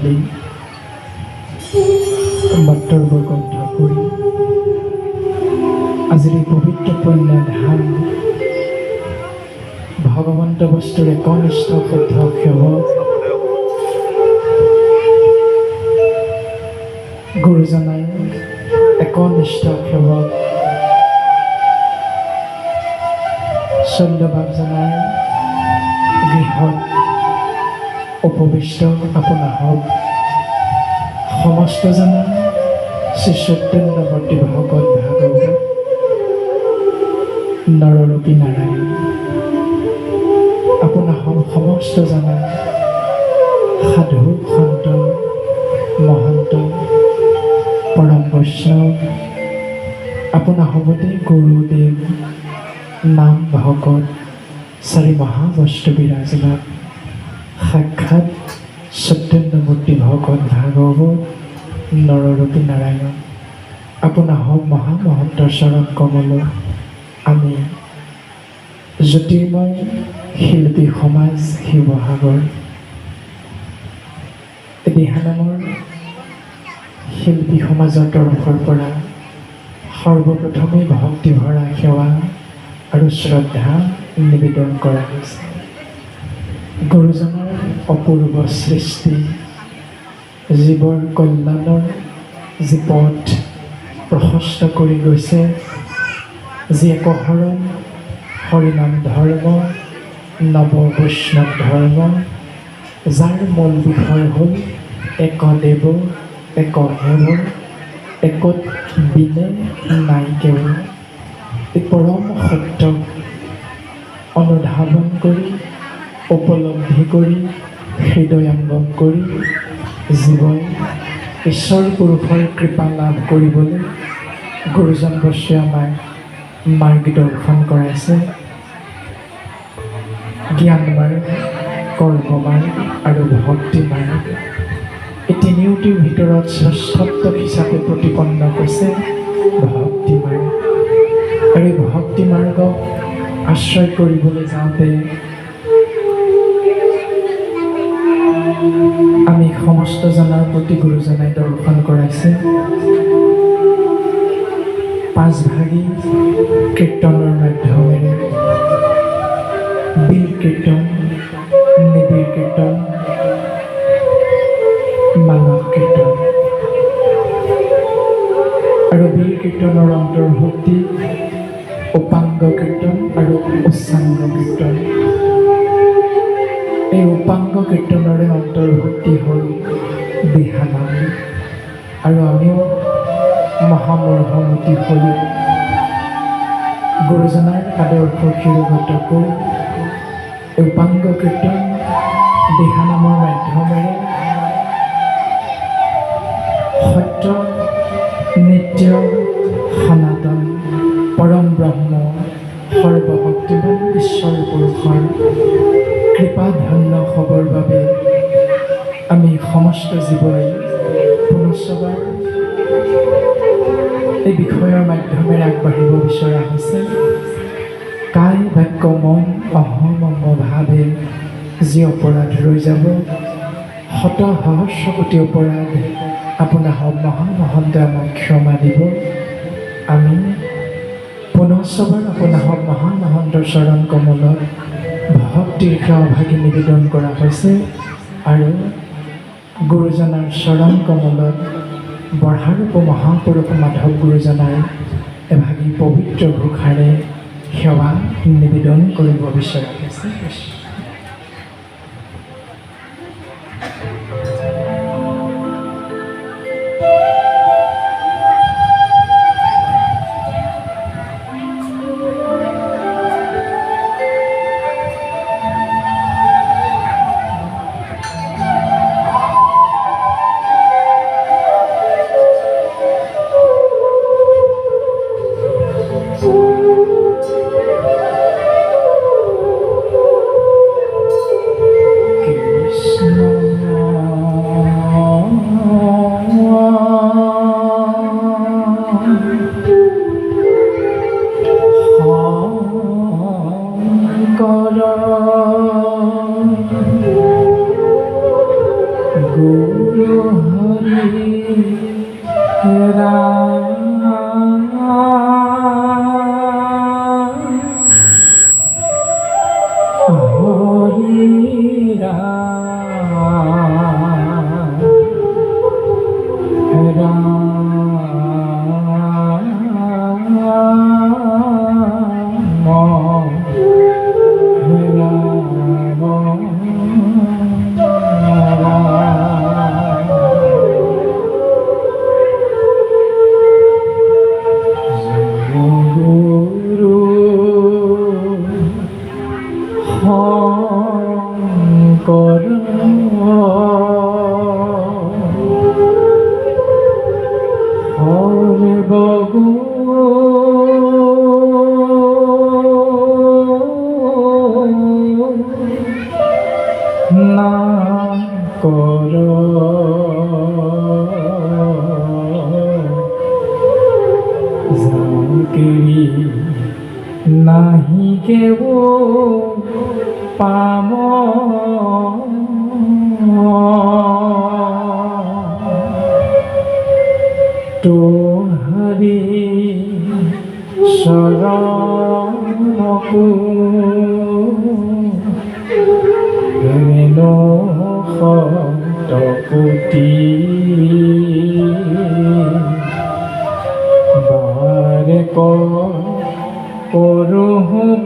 ঢালি মন্ত্ৰবোৰ কণ্ঠ কৰি আজিৰ এই পবিত্ৰ পুণ্য ধাম ভগৱন্ত বস্তুৰ একনিষ্ঠ শুদ্ধ সেৱক গুৰুজনাই একনিষ্ঠ সেৱক চন্দ্ৰবাবজনাৰ গৃহত উপবিষ্ট আপোনাৰ হওক সমস্ত জনা শ্ৰী সত্যেন্দ্ৰৱৰ্তী ভকত ভাগৱত নৰৰূপী নাৰায়ণ আপোনাৰ সমস্ত জনা সাধু সন্ত মহন্ত পৰম বৈষ্ণৱ আপোনাৰ হ'বতে গুৰুদেৱ নাম ভকত চাৰি মহাবস্তু বিৰাজমান সাক্ষাৎ সত্যেন্দ্ৰমূৰ্তি ভকত ভাগৱত নৰৰূপী নাৰায়ণ আপোনাৰ হওক মহামহন্তৰ চৰণ কমল আমি জ্যোতিৰ্ময় শিল্পী সমাজ শিৱসাগৰ দিহানামৰ শিল্পী সমাজৰ তৰফৰ পৰা সৰ্বপ্ৰথমে ভক্তি ভৰা সেৱা আৰু শ্ৰদ্ধা নিবেদন কৰা হৈছে। গুৰুজনাৰ অপূৰ্ব সৃষ্টি জীৱৰ কল্যাণৰ যি পথ প্ৰশস্ত কৰি গৈছে, যি একশৰণ হৰিনাম ধৰ্ম নৱ বৈষ্ণৱ ধৰ্ম, যাৰ মূল বিষয় হ'ল একদেৱ এক হেৱ একত বিনে নাই কেৱ। এই পৰম সত্যক অনুধাৱন কৰি উপলব্ধি কৰি হৃদয়ংগম কৰি জীৱই ঈশ্বৰ পুৰুষৰ কৃপা লাভ কৰিবলৈ গুৰুজন বস্তুৱে আমাক মাৰ্গদৰ্শন কৰাইছে। জ্ঞান মাৰ্গ, কৰ্ম মাৰ্গ আৰু ভক্তি মাৰ্গ, এই তিনিওটিৰ ভিতৰত শ্ৰেষ্ঠত্ব হিচাপে প্ৰতিপন্ন হৈছে ভক্তি মাৰ্গ। আৰু এই ভক্তি মাৰ্গক আশ্ৰয় কৰিবলৈ যাওঁতে আমি সমস্ত জনাৰ প্ৰতি গুৰুজনাই দৰ্শন কৰাইছে পাঁচভাগী কীৰ্তনৰ মাধ্যমেৰে বীৰ কীৰ্তন, নিবিড় কীৰ্তন, মানৱ কীৰ্তন আৰু বীৰ কীৰ্তনৰ অন্তৰ্ভুক্তি উপাংগ কীৰ্তন আৰু উচ্চাংগ কীৰ্তন। এই উপাংগ কীৰ্তনৰে অন্তৰ্ভুক্তি হ'ল দিহানাম। আৰু আমিও মহামূৰ্খমতী হৈ গুৰুজনাৰ আদৰ্শ শিৰোগত কৰি উপাংগ কীৰ্তন দিহানামৰ মাধ্যমেৰে সত্য নিত্য সনাতন পৰম ব্ৰহ্ম সৰ্বশক্তিমান ঈশ্বৰ পুৰুষৰ কৃপা ধন্য হ'বৰ বাবে আমি সমস্ত জীৱই পুনশ্চবাৰ এই বিষয়ৰ মাধ্যমেৰে আগবাঢ়িব বিচৰা হৈছে। কায় বাক্য মন অহমংগ ভাৱে যি অপৰাধ ৰৈ যাব, শত সহস্ৰ কোটি অপৰাধ আপোনাৰ মহামহন্ত আমাক ক্ষমা দিব। আমি পুনশ্চবাৰ আপোনাৰ মহামহন্তৰ চৰণ কমলত ভক্তিৰ সেৱাভাগী নিবেদন কৰা হৈছে আৰু গুৰুজনাৰ চৰণ কমলত বঢ়াৰূপ মহাপুৰুষ মাধৱ গুৰুজনাৰ এভাগী পবিত্ৰ ঘোষাৰে সেৱা নিবেদন কৰিব বিচৰা হৈছে। নাহি কেব পাম তোহাৰি শৰণকো হেনো শতকোটি বাৰে কৰোঁ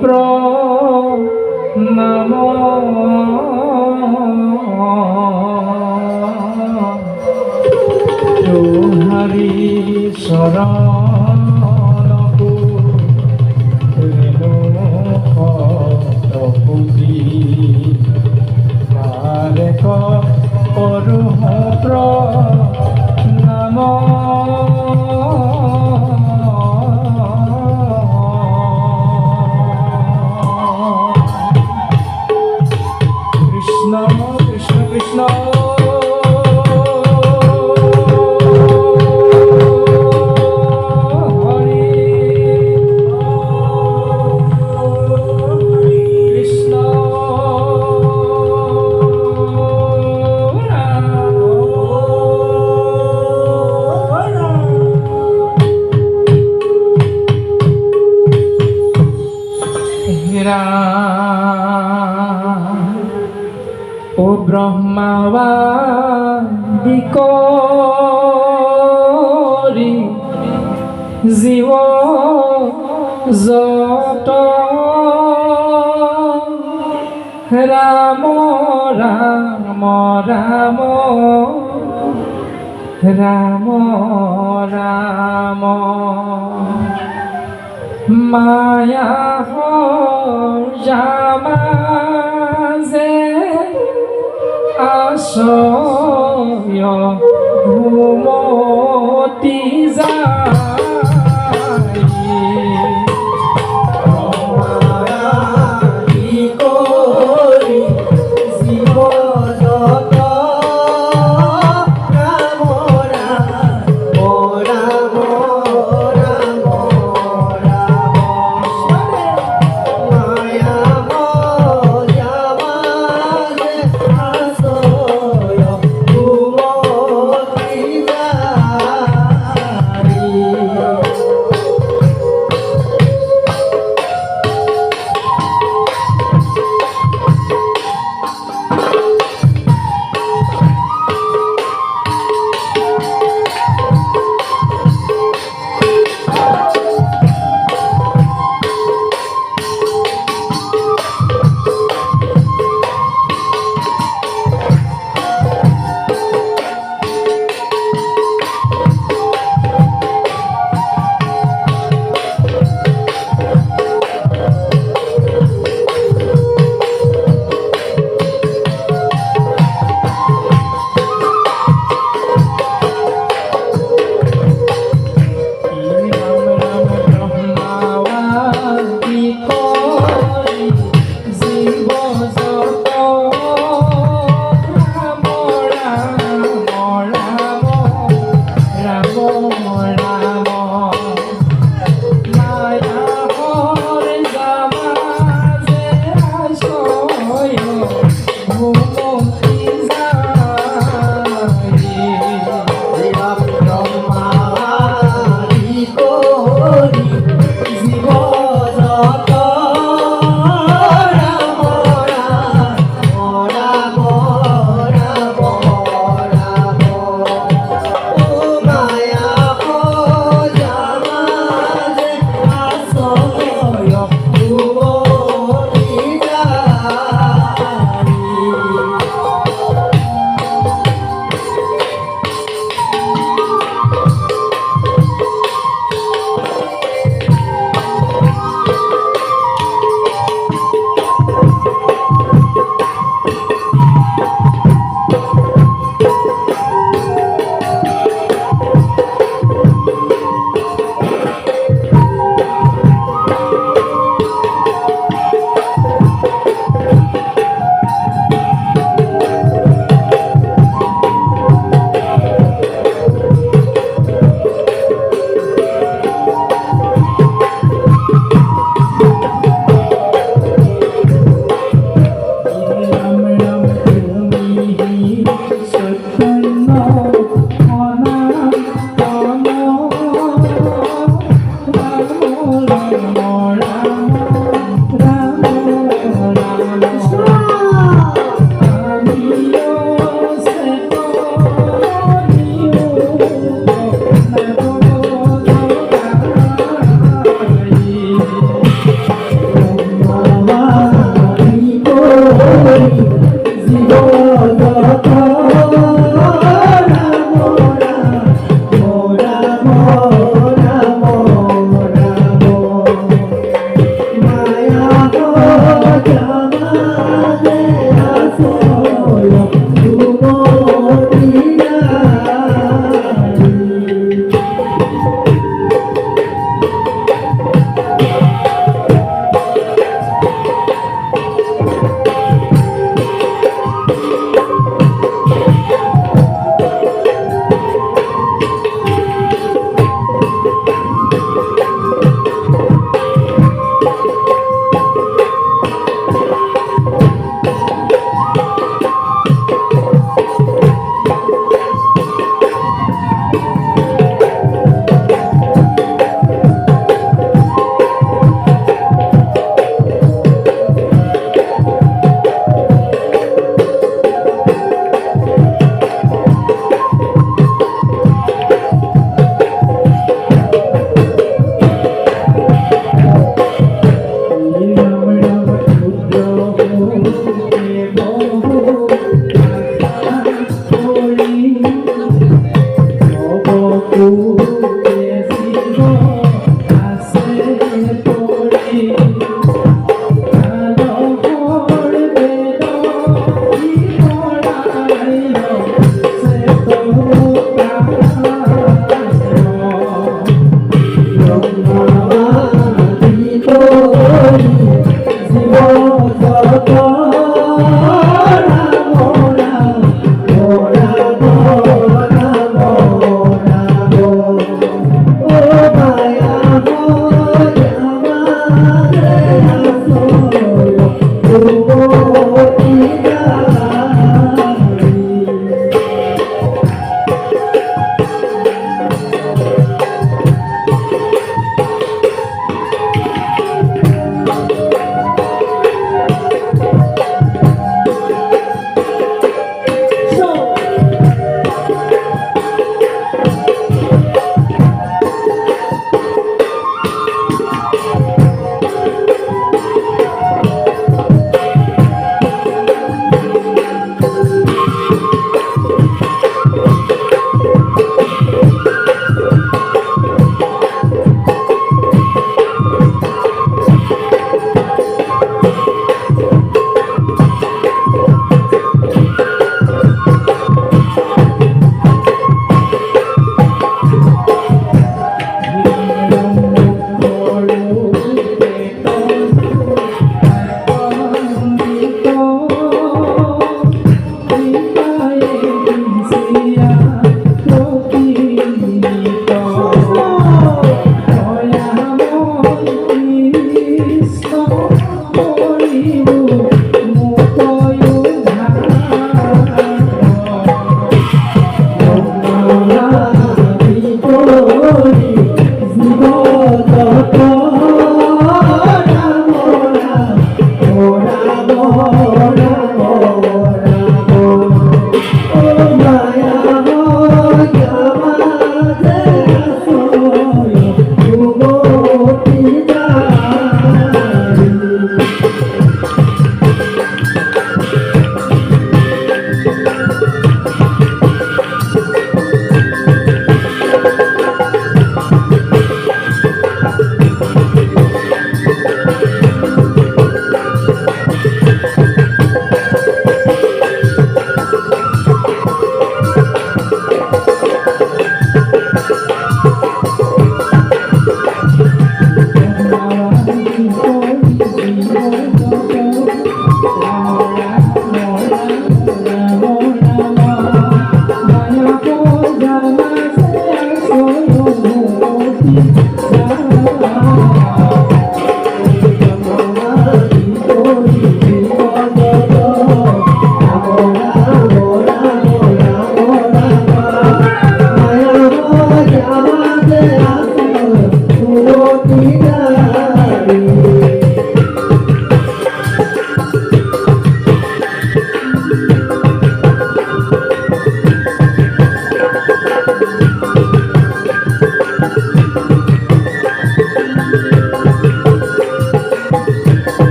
প্ৰণাম তোহাৰি শৰণকো হেনো শতকোটি বাৰে কৰোঁ প্ৰণাম ও ব্ৰহ্মাবাদি কৰি জীব যত ৰাম ৰাম ৰাম ৰাম ৰাম মায়া জামাজে আশয় ঘুমতি যায়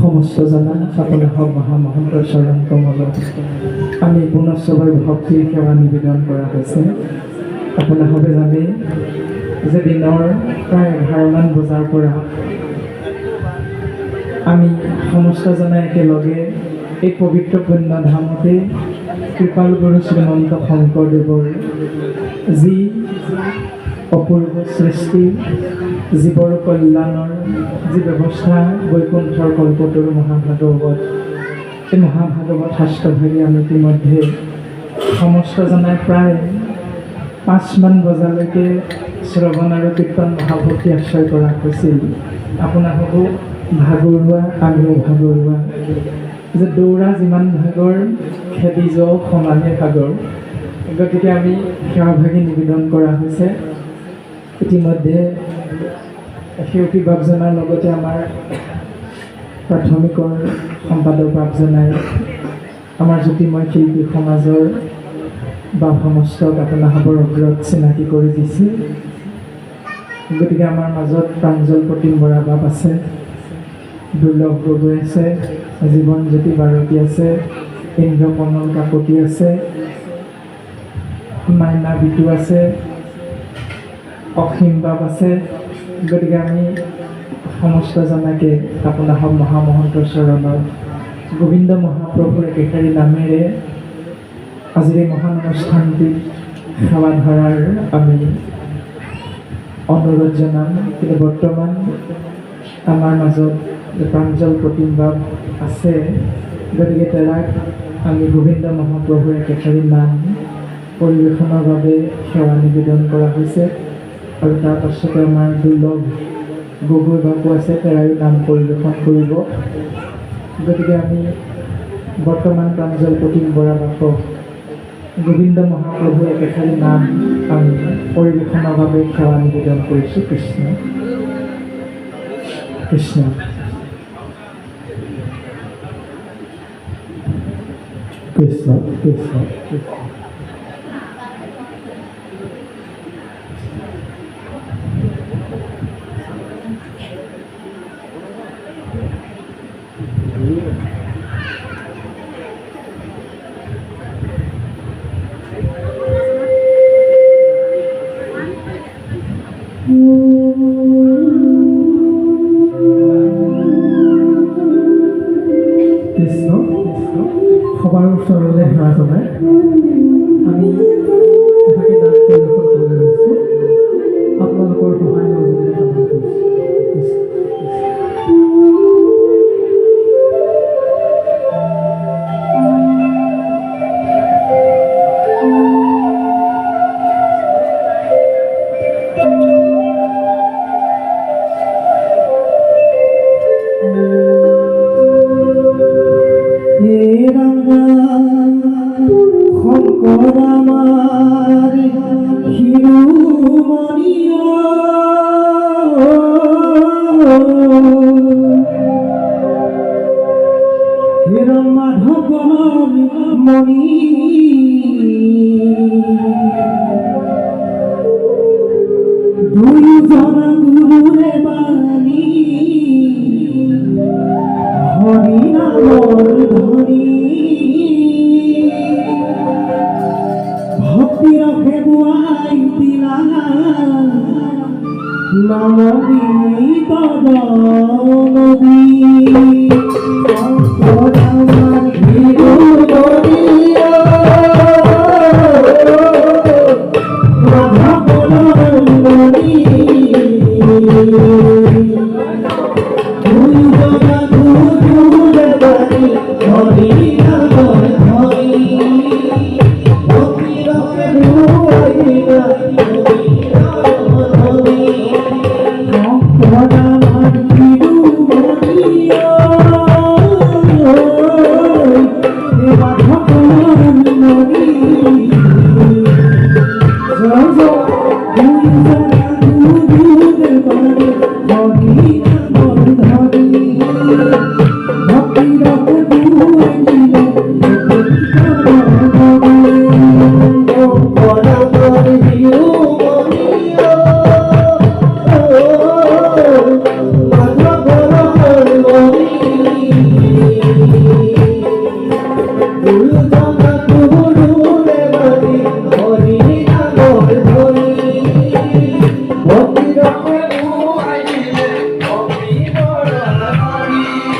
সমস্ত জানা সকলে হওক মহামহন্তৰ চৰণ কমলত আমি পুনশ্চবাৰ ভক্তিৰ সেৱা নিবেদন কৰা হৈছে। আপোনালোকে জানে যে দিনৰ প্ৰায় 11মান বজাৰ পৰা আমি সমস্ত জনাই একেলগে এই পবিত্ৰ পুণ্য ধামতে কৃপাল গুৰু শ্ৰীমন্ত শংকৰদেৱৰ যি অপূৰ্ব সৃষ্টি, জীৱৰ কল্যাণৰ যি ব্যৱস্থা বৈকুণ্ঠৰ কল্পতৰু মহাভাগৱত, এই মহাভাগৱত শাস্ত্ৰভাগী আমি ইতিমধ্যে সমস্ত জনাই প্ৰায় 5মান বজালৈকে শ্ৰৱণ আৰু কীৰ্তন মহাভক্তি আশ্ৰয় কৰা হৈছিল। আপোনালোকো ভাগৰুৱা, আমিও ভাগৰুৱা, যে দৌৰা যিমান ভাগৰ খেদি যোৱাও সমানে ভাগৰ। গতিকে আমি সেৱাভাগী নিবেদন কৰা হৈছে। ইতিমধ্যে সেউকী বাপজনাৰ লগতে আমাৰ প্ৰাথমিকৰ সম্পাদক বাপজনাই আমাৰ জ্যোতিময় শিল্পী সমাজৰ বা সমস্তক আপোনালোকৰ অগ্ৰত চিনাকি কৰি দিছে। গতিকে আমাৰ মাজত প্ৰাঞ্জল প্ৰতিম বৰা বাপ আছে, দুৰ্লভ গগৈ আছে, জীৱন জ্যোতি বাৰতী আছে, ইন্দ্ৰকমল কাকতি আছে, মাইনা বিটু আছে, অসীম বাপ আছে। গতিকে আমি সমস্ত জনাকে আপোনালোক মহামহন্তৰ চৰণত গোবিন্দ মহাপ্ৰভুৰ একেষাৰি নামেৰে আজিৰ এই মহান অনুষ্ঠানটিত সেৱা ধৰাৰ আমি অনুৰোধ জনাম। কিন্তু বৰ্তমান আমাৰ মাজত প্ৰাঞ্জল প্ৰতিম বাপ আছে, গতিকে তেৰাক আমি গোবিন্দ মহাপ্ৰভুৰ একেষাৰি নাম পৰিৱেশনৰ বাবে সেৱা নিবেদন কৰা হৈছে। আৰু তাৰ পাছতে আমাৰ দুৰ্লভ গগৈ বাবু আছে, তেওঁৰো নাম পৰিৱেশন কৰিব। গতিকে আমি বৰ্তমান প্ৰাঞ্জল প্ৰতিম বৰা বাপক গোবিন্দ মহাপ্ৰভু একেষাৰি নাম আমি পৰিৱেশনৰ বাবে সেৱা নিবেদন কৰিছোঁ। কৃষ্ণ কৃষ্ণ। কৃষ্ণ কৃষ্ণ কৃষ্ণ। কৃষ্ণ কৃষ্ণ। সবাৰ ওচৰলৈ সেৱা জনাই আমি এভাগে নাম পৰিৱেশন কৰিবলৈ লৈছোঁ। আপোনালোকৰ সহায় সহযোগিতা কামনা কৰিছোঁ। Hare